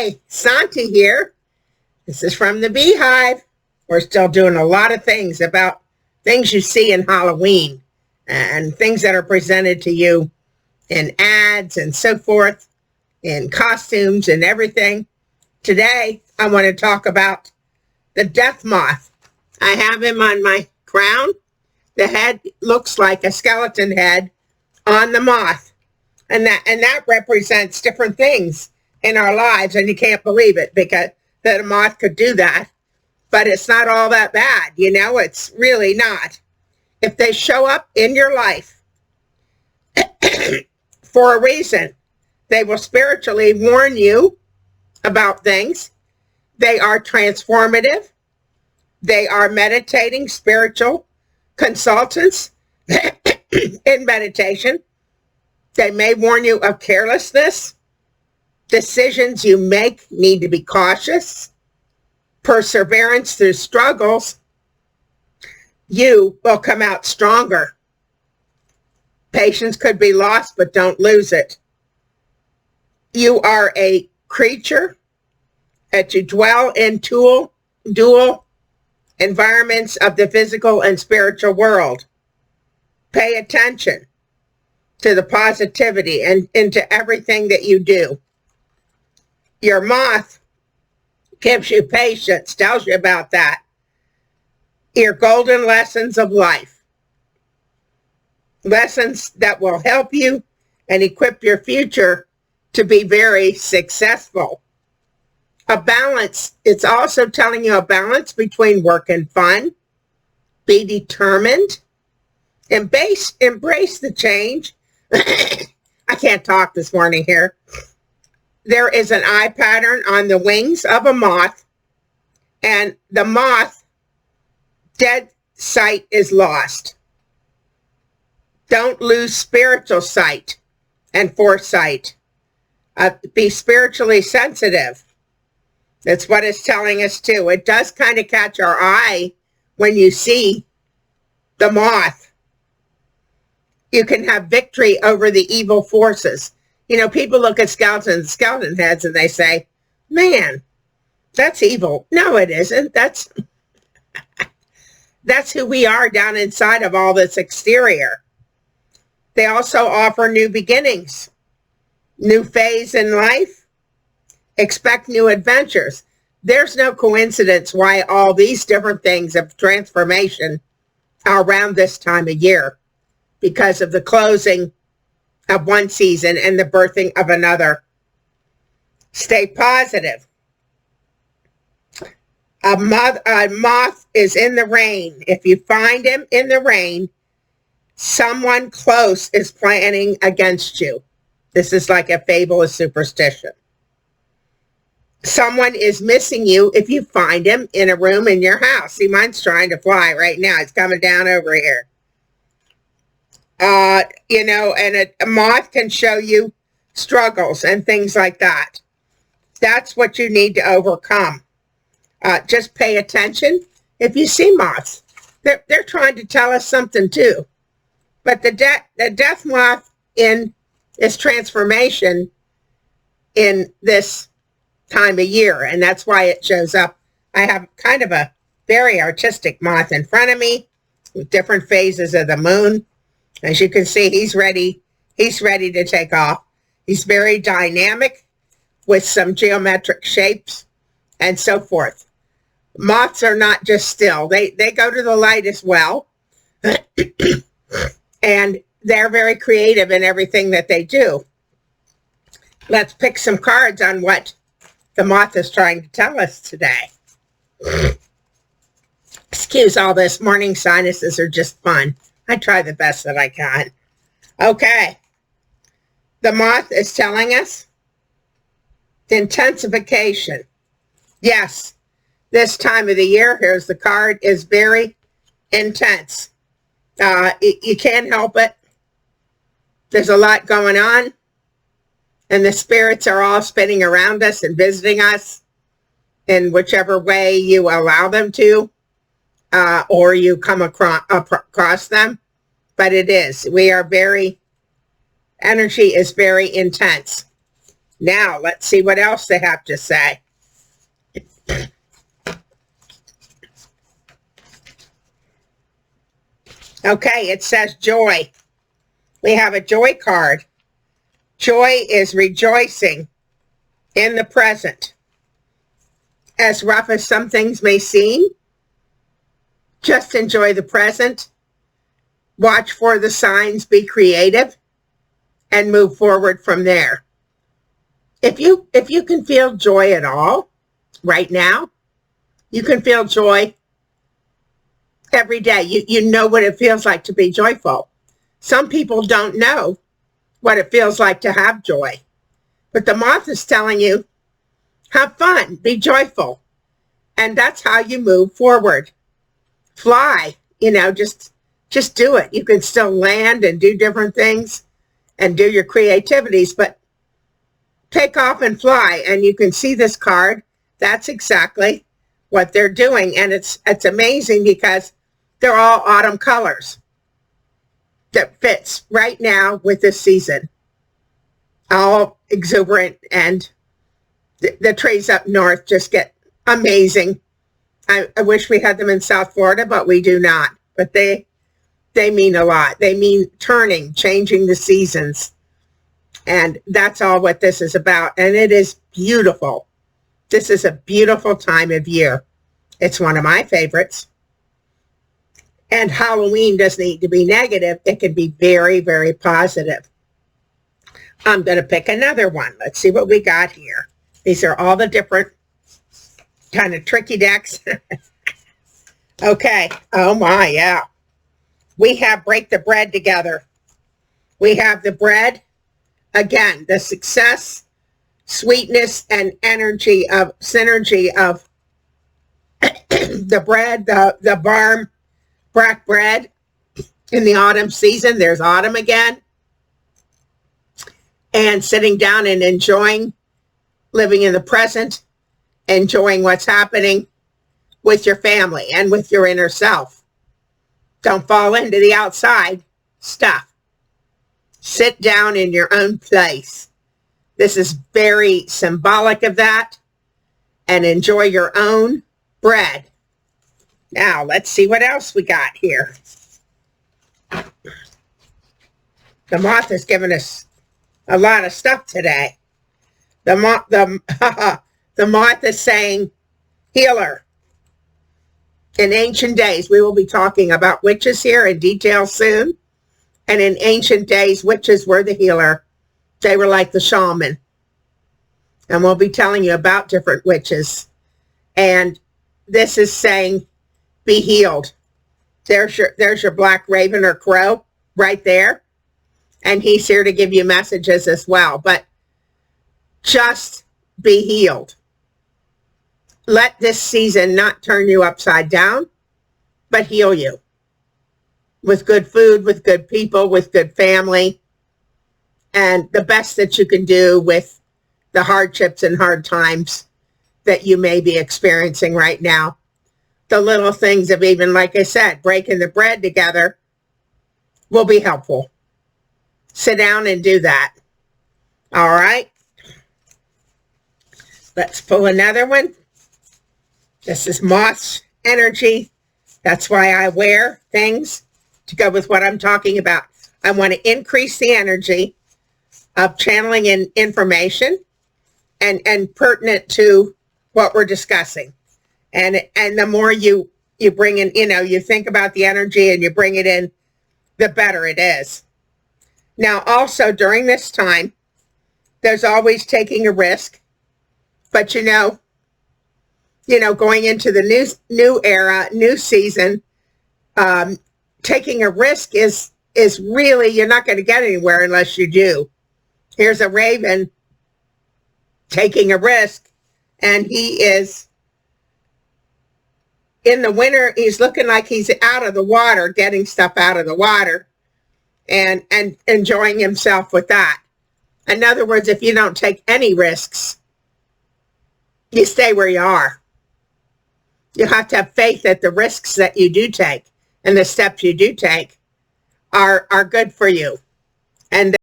Hi, Santi here. This is from the Beehive. We're still doing a lot of things about things you see in Halloween and things that are presented to you in ads and so forth, in costumes and everything. Today, I want to talk about the death moth. I have him on my crown. The head looks like a skeleton head on the moth. And that represents different things in our lives, and you can't believe it because that a moth could do that. But it's not all that bad, it's really not. If they show up in your life for a reason, they will spiritually warn you about things. They are transformative. They are meditating spiritual consultants in meditation. They may warn you of carelessness. Decisions you make need to be cautious. Perseverance through struggles. You will come out stronger. Patience could be lost, but don't lose it. You are a creature that you dwell in dual environments of the physical and spiritual world. Pay attention to the positivity and into everything that you do. Your moth gives you patience, tells you about that. Your golden lessons of life. Lessons that will help you and equip your future to be very successful. A balance, it's also telling you a balance between work and fun. Be determined. Embrace the change. I can't talk this morning here. There is an eye pattern on the wings of a moth, and the moth, dead sight is lost. Don't lose spiritual sight and foresight. Be spiritually sensitive. That's what it's telling us too. It does kind of catch our eye when you see the moth. You can have victory over the evil forces. People look at skeleton heads and they say, man, that's evil. No, it isn't. That's who we are down inside of all this exterior. They also offer new beginnings, new phase in life. Expect new adventures. There's no coincidence why all these different things of transformation are around this time of year, because of the closing of one season and the birthing of another. Stay positive. A moth is in the rain. If you find him in the rain, someone close is planning against you. This is like a fable, a superstition. Someone is missing you if you find him in a room in your house. See, mine's trying to fly right now. It's coming down over here. And a moth can show you struggles and things like that. That's what you need to overcome. Just pay attention. If you see moths, they're trying to tell us something too. But the death moth in its transformation in this time of year, and that's why it shows up. I have kind of a very artistic moth in front of me with different phases of the moon. As you can see, he's ready to take off. He's very dynamic with some geometric shapes and so forth. Moths are not just still. They go to the light as well. And they're very creative in everything that they do. Let's pick some cards on what the moth is trying to tell us today. Excuse all this. Morning sinuses are just fun. I try the best that I can. Okay. The moth is telling us intensification. Yes, this time of the year, here's the card, is very intense. You can't help it. There's a lot going on, and the spirits are all spinning around us and visiting us in whichever way you allow them to, or you come across them. But it is. Energy is very intense. Now, let's see what else they have to say. Okay, it says joy. We have a joy card. Joy is rejoicing in the present. As rough as some things may seem, just enjoy the present. Watch for the signs, be creative, and move forward from there. If you can feel joy at all right now, you can feel joy every day. You know what it feels like to be joyful. Some people don't know what it feels like to have joy. But the moth is telling you, have fun, be joyful. And that's how you move forward. Fly, just do it. You can still land and do different things and do your creativities, but take off and fly. And you can see this card. That's exactly what they're doing. And it's amazing because they're all autumn colors that fits right now with this season. All exuberant, and the trees up north just get amazing. I wish we had them in South Florida, but we do not. But they mean a lot. They mean turning, changing the seasons. And that's all what this is about. And it is beautiful. This is a beautiful time of year. It's one of my favorites. And Halloween doesn't need to be negative. It can be very, very positive. I'm going to pick another one. Let's see what we got here. These are all the different kind of tricky decks. Okay. Oh my, yeah. We have break the bread together. We have the bread. Again, the success, sweetness, and energy of synergy of the bread, the barm black bread in the autumn season. There's autumn again. And sitting down and enjoying, living in the present, enjoying what's happening with your family and with your inner self. Don't fall into the outside stuff. Sit down in your own place. This is very symbolic of that. And enjoy your own bread. Now, let's see what else we got here. The moth has given us a lot of stuff today. The moth is saying, healer. In ancient days, we will be talking about witches here in detail soon. And in ancient days, witches were the healer. They were like the shaman. And we'll be telling you about different witches. And this is saying, be healed. There's your black raven or crow right there. And he's here to give you messages as well. But just be healed. Let this season not turn you upside down, but heal you. With good food, with good people, with good family. And the best that you can do with the hardships and hard times that you may be experiencing right now. The little things of even, like I said, breaking the bread together will be helpful. Sit down and do that. All right. Let's pull another one. This is Moths energy. That's why I wear things to go with what I'm talking about. I want to increase the energy of channeling in information and pertinent to what we're discussing. And the more you bring in, you think about the energy and you bring it in, the better it is. Now, also during this time, there's always taking a risk. But going into the new era, new season, taking a risk is really, you're not going to get anywhere unless you do. Here's a raven taking a risk, and he is in the winter. He's looking like he's out of the water, getting stuff out of the water and enjoying himself with that. In other words, if you don't take any risks, you stay where you are. You have to have faith that the risks that you do take and the steps you do take are good for you. And